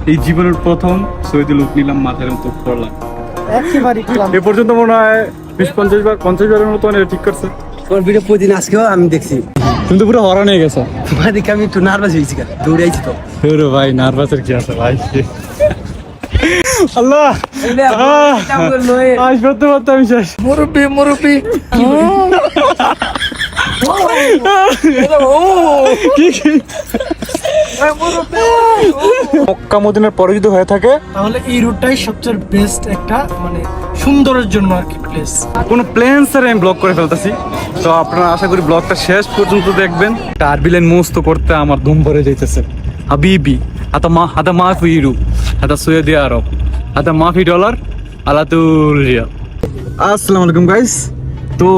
এই জীবনের প্রথম সৈয়দুল লুক নিলাম, মাথার মতো পড়লাম। একেবারে এ পর্যন্ত মনে হয় 20-50 বারের মতো ঠিক করছে। তোমার ভিডিও প্রতিদিন আজকেও আমি দেখছি। তুমি তো পুরো হরা নিয়ে গেছো। তোমার দেখে আমি একটু নার্ভাস হয়েছি, দৌড়ে আইছি তো। হেরো ভাই, নার্ভাসের কি আছে ভাই? আল্লাহ, আজ করতে পারতাম আমি শেষ। মুরব্বি মক্কা মদিনার পরে যদি হয়ে থাকে তাহলে এই রুটটাই সবচেয়ে বেস্ট একটা মানে সুন্দরের জন্য আর কি প্লেস। কোনো প্লেন স্যার আমি ব্লগ করে ফেলতেছি, তো আপনারা আশা করি ব্লগটা শেষ পর্যন্ত দেখবেন। আরবি লাইন মুস্ত করতে আমার ধুম ভরে যাইতেছে। হাবিবি হাদা মাফি ইউরো, হাদা সৌদি আরব, হাদা মাফি ডলার, আলাতুল রিয়াল। আসসালামু আলাইকুম গাইস। তো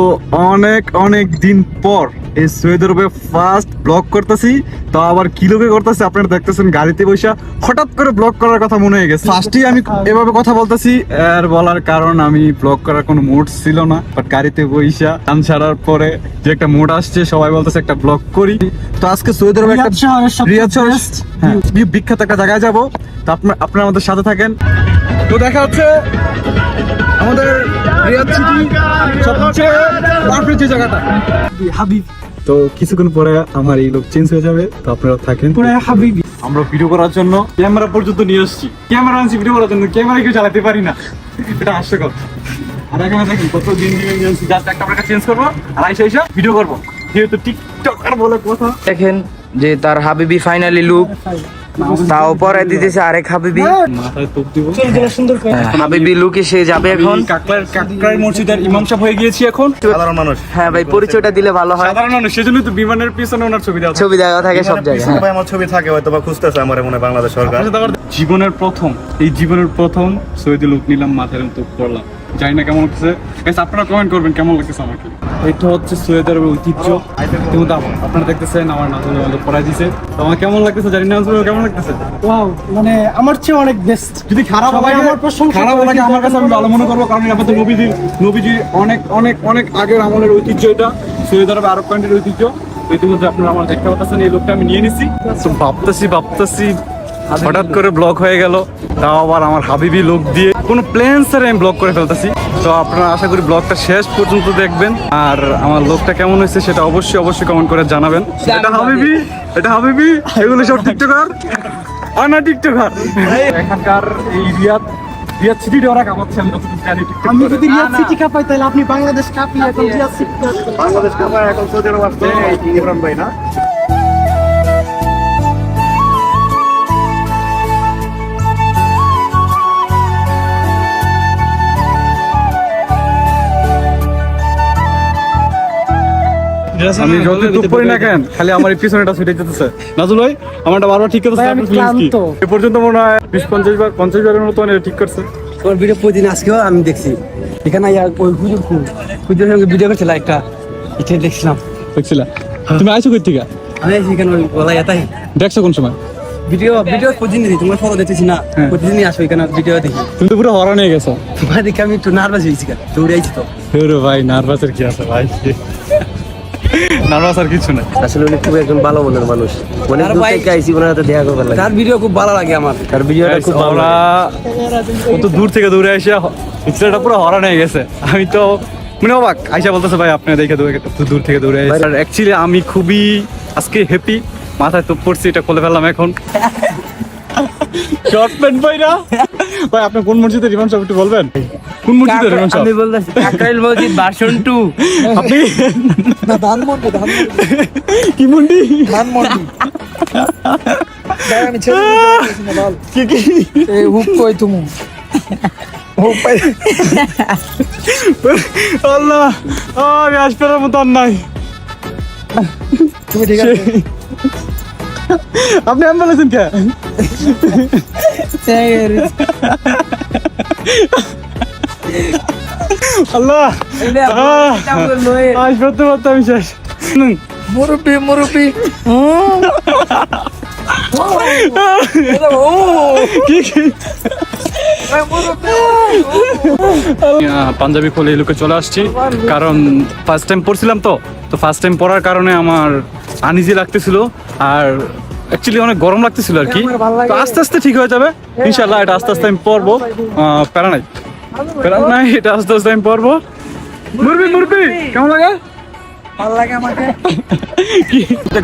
অনেক দিন পর এই সৌদি আরবে ফার্স্ট ব্লগ করতেছি। তো আবার কি লোকে করতেছি আপনারা দেখতেছেন, গাড়িতে বসে হঠাৎ করে ব্লগ করার কথা মনে হয়ে গেছে। ফার্স্টেই আমি এভাবে কথা বলতেছি, আর বলার কারণ আমি ব্লগ করার কোনো মুড ছিল না, বাট গাড়িতে বসে গান ছাড়ার পরে যে একটা মুড আসছে, সবাই বলতেছে একটা ব্লগ করি। তো আজকে সৌদি আরবে একটা রিয়াদ শহরের বিখ্যাত একটা জায়গায় যাবো। তো আপনারা আমাদের সাথে থাকেন। তো দেখা হচ্ছে আমাদের রিয়াদ সিটি সবচেয়ে পারফেক্ট যে জায়গাটা হাবিব। তো কিছুক্ষণ পরে আমার এই লোক চেঞ্জ হয়ে যাবে, তো আপনারা থাকেন। হাবিবি আমরা ভিডিও করার জন্য ক্যামেরা পর্যন্ত নিয়ে আসছি। ক্যামেরা আনছি ভিডিও করার জন্য, ক্যামেরা কেউ চালাতে পারি না, এটা হাস্যকর। আর এখানে দেখি কত দিন নিয়ে আসছি, জাস্ট একটা আমরা চেঞ্জ করবো আর আইসা ভিডিও করবো, যেহেতু টিকটকার বলে কথা। দেখেন যে তার হাবিবি ফাইনালি লুক, তাও পরে দিতেছে আরেক হাবিবি। মাথায় তোপ দিব, সুন্দর করে হাবিবি লুকে সে যাবে এখন। কাকরার মসজিদের ইমাম সাহেব হয়ে গিয়েছি এখন। সাধারণ মানুষ, হ্যাঁ ভাই, পরিচয়টা দিলে ভালো হয়। সাধারণ মানুষ, সেজন্য তো বিমানের পিছনে ওনার ছবি দেওয়া ছবি দেওয়া থাকে সব জায়গায়। ভাই আমার ছবি থাকে হয়তো বা খুঁজতেছে আমার মনে হয় বাংলাদেশ সরকার। জীবনের প্রথম সৌদি লুক নিলাম, মাথার মতো পড়লাম। জানি না কেমন লাগতেছে, আপনারা কমেন্ট করবেন কেমন লাগতেছে আমাকে। এটা হচ্ছে সৌদি আরবের ঐতিহ্য। আপনারা দেখতেছেন আমার নাজুল আমাদের পড়াই দিছে, তো আমার কেমন লাগতেছে জানি না, কেমন লাগতেছে? ওয়াও, মানে আমার চেয়ে অনেক বেস্ট। যদি খারাপ লাগে আমার প্রশংসা খারাপ করে, লাগে আমার কাছে আমি ভালো মনে করবো, কারণ এটা তো নবীজির অনেক আগের আমলের ঐতিহ্য। এটা সৌদি আরব আরব কান্ট্রির ঐতিহ্য। ইতিমধ্যে আপনারা আমার দেখতে পাচ্ছেন এই লোকটা আমি নিয়ে নিছি। তো ভাবতেছি হঠাৎ করে ব্লগ হয়ে গেল, তাও আবার আমার হাবিবি লোক দিয়ে। কোনো প্লেন স্যার আমি ব্লগ করে ফেলতেছি, তো আপনারা আশা করি ব্লগটা শেষ পর্যন্ত দেখবেন। আর আমার লোকটা কেমন হয়েছে সেটা অবশ্যই কমেন্ট করে জানাবেন। এটা হাবিবি এগুলো সব টিকটকার আর না টিকটকার। এখানকার এই রিয়াদ সিটিটা ওরা কামাচ্ছে, আমি যতটুকু জানি। আমি যদি রিয়াদ সিটি কাপাই তাহলে আপনি বাংলাদেশ কাপিয়ে এখন রিয়াদ সিটি বাংলাদেশ কাপায় এখন সৌদি আরব আসছে ইমরান ভাই না? আমি যত টুক করি না কেন, খালি আমার এই পিছনেটা ছুটে যেতেছে। নাজুল ভাই আমারটা বারবার ঠিক করতেছে। আমি ক্লান্ত। এ পর্যন্ত মনে হয় 20-50 বারের মতো ঠিক করছে। তোমার ভিডিও প্রতিদিন আজকেও আমি দেখছি। এখানে ওই হুজুর সঙ্গে ভিডিও করছিল একটা, এটা দেখছিলাম। দেখছিলা? তুমি আইছো কই থেকে? আমি এখানে ওই বলা এটাই দেখছো কোন সময়? ভিডিও প্রতিদিন দেখি, তোমার ফটো দেখতেছি না, প্রতিদিনই আসো এখানে ভিডিও দেখি। তুমি তো পুরো হরা নিয়ে গেছো। তোমার দেখে আমি একটু নার্ভাস হয়েছি, দৌড়ে আইছি তো। হেরো ভাই, নার্ভাসের কি আছে ভাই? নার্ভাস আর কিছু না। আসলে উনি খুব একজন ভালো মনের মানুষ। অনেক দূর থেকে আইছি ওনার সাথে দেখা করবার লাগে। তার ভিডিও খুব ভালো লাগে আমার। তার ভিডিওটা খুব ভালো ওরা কত দূর থেকে দৌড়ে এসে পিছনেটা পুরো হরা নিয়ে গেছে। আমি তো মানে অবাক। আইসা বলতেছে ভাই আপনি দেখে দূর থেকে দৌড়ে এসে। আর অ্যাকচুয়ালি আমি খুবই আজকে হ্যাপি, মাথায় তো পড়ছি, এটা খুলে ফেললাম এখন। শর্ট প্যান্ট ভাইরা ভাই, আপনি কোন মসজিদের ইমাম সাহেব একটু বলবেন? কোন মসজিদের ইমাম সাহেব? আমি বলতেছি কাকরাইল মসজিদ ভার্সন 2। আপনি না ধানমন্ডি কি মন্ডি? আমি ছেড়ে বল কি এই হুপ কই তুমি হুপ পাই আল্লাহ, আমি আসপারের মতো আর নাই। তুমি ঠিক আছে? আপনি আম বলেছেন কে? আল্লাহ, আজ পড়তে আমি শেষ। মুরব্বি পাঞ্জাবি খুলে এই লোকে চলে আসছি, কারণ ফার্স্ট টাইম পড়ছিলাম। তো ফার্স্ট টাইম পড়ার কারণে আমার আনইজি লাগতেছিল। আর অ্যাকচুয়ালি অনেক গরম লাগতেছিল আর কি, তো আস্তে আস্তে ঠিক হয়ে যাবে ইনশাল্লাহ। এটা আস্তে আস্তে আমি পড়বো, প্যারা নাই এটা আস্তে আস্তে আমি পড়বো। মুরবি কেমন লাগে? ভালো লাগে আমাকে।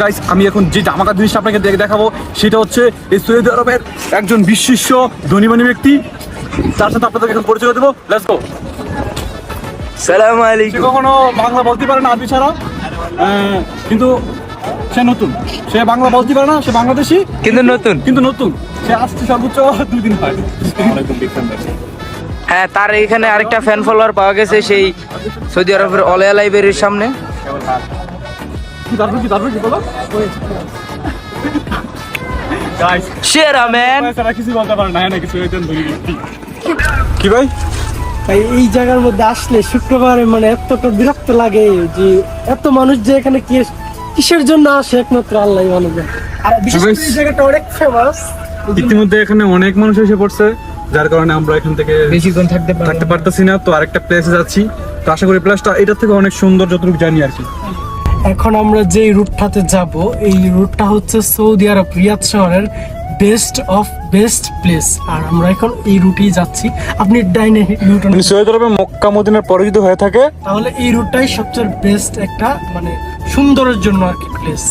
গাইস আমি এখন যে জামাকার জিনিসটা আপনাকে দেখাবো সেটা হচ্ছে এই সৌদি আরবের একজন বিশিষ্ট ধনীমানী ব্যক্তি, তার সাথে আপনাদের এখন পরিচয় দেবো। Let's go. সালামু সে আলাইকুম। কখনো বাংলা বলতে পারে না আরবি ছাড়া, কিন্তু সে নতুন, সে বাংলা বলতে পারে না, সে বাংলাদেশি কিন্তু নতুন। সে আসছে সর্বোচ্চ 2 দিন হয়। হ্যাঁ, তার এখানে আরেকটা ফ্যান ফলোয়ার পাওয়া গেছে সেই সৌদি আরবের অলেয়া লাইব্রেরির সামনে। কি বলো গাইস? সেরা ম্যান। সারা কিছু বলতে পারে না, হ্যাঁ নাকি সৈয়দান ধনী ব্যক্তি। কি ভাই? ভাই এই জায়গার মধ্যে আসলে শুক্রবারে মানে এতটা বিরক্ত লাগে যে এত মানুষ যে এখানে কিসের জন্য আসে একমাত্র আল্লাহ ভালো জানে। আর বিশেষ করে এই জায়গাটা অনেক ফেমাস। ইতিমধ্যে এখানে অনেক মানুষ এসে পড়ছে, যার কারণে আমরা এখান থেকে বেশিক্ষণ থাকতে পারতেছি না। তো আরেকটা প্লেসে যাচ্ছি, তো আশা করি প্লেসটা এটার থেকে অনেক সুন্দর যতটুকু জানি আর কি। এখন আমরা যে রুটটাতে যাব এই রুটটা হচ্ছে সৌদি আরব রিয়াদ শহরের বেস্ট অফ বেস্ট প্লেস, আর আমরা এখন এই রুটেই যাচ্ছি। আপনি ডাইনে ইউটার্ন সৌদি আরবে মক্কা মদিনার পরে যদি হয়ে থাকে তাহলে এই রুটটাই সবচেয়ে বেস্ট একটা মানে সুন্দরের জন্য আর কি প্লেস।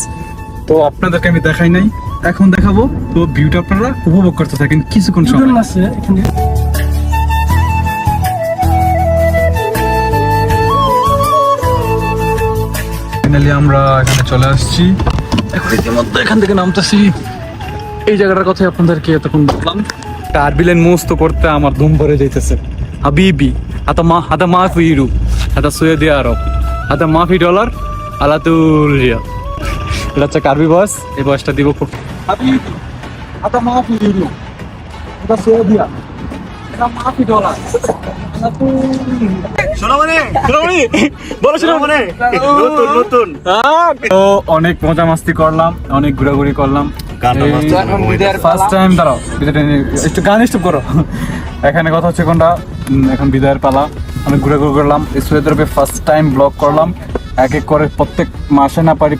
তো আপনাদেরকে আমি দেখাই নাই, এখন দেখাবো। তো ভিউটা আপনারা উপভোগ করতে থাকেন কিছুক্ষণ সময়। ইউটার্ন আছে এখানে। ফাইনালি আমরা এখানে চলে আসছি, এখন ইতিমধ্যে এখান থেকে নামতেছি। এই জায়গাটার কথা আপনাদেরকে এতক্ষণ বললাম। টারবিলেন মুস্ত করতে আমার ধুম ভরে যাইতেছে। হাবিবি হাদা মাফি ইউরো, হাদা সৌদি আরব, হাদা মাফি ডলার, আলাতুল রিয়াল। এটা হচ্ছে কার্বি বস, এই বসটা দিব। হাবিবি হাদা মাফি ইউরো, হাদা সৌদি আরব, হাদা মাফি ডলার, তো অনেক মজা মাস্তি করলাম, অনেক ঘোরাঘুরি করলাম। ফার্স্ট টাইম দাঁড়াও, একটু গান স্টপ করো। এখানে কথা হচ্ছে কোনটা, এখন বিদায়ের পালা। অনেক ঘোরাঘুরি করলাম, সৌদি আরবে ফার্স্ট টাইম ব্লগ করলাম। এক এক করে প্রত্যেক মাসে না পারি,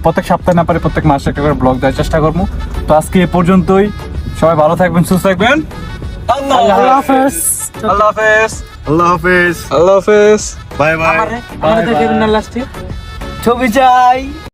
প্রত্যেক সপ্তাহে না পারি, প্রত্যেক মাসে একটা করে ব্লগ দেওয়ার চেষ্টা করবো। তো আজকে এ পর্যন্তই, সবাই ভালো থাকবেন, সুস্থ থাকবেন। আল্লাহ হাফেজ। আল্লাহ হাফেজ। আল্লাহ হাফেজ। আল্লাহ হাফেজ। Bye bye. আমাদের কেবিন লাস্টে ছবি চাই।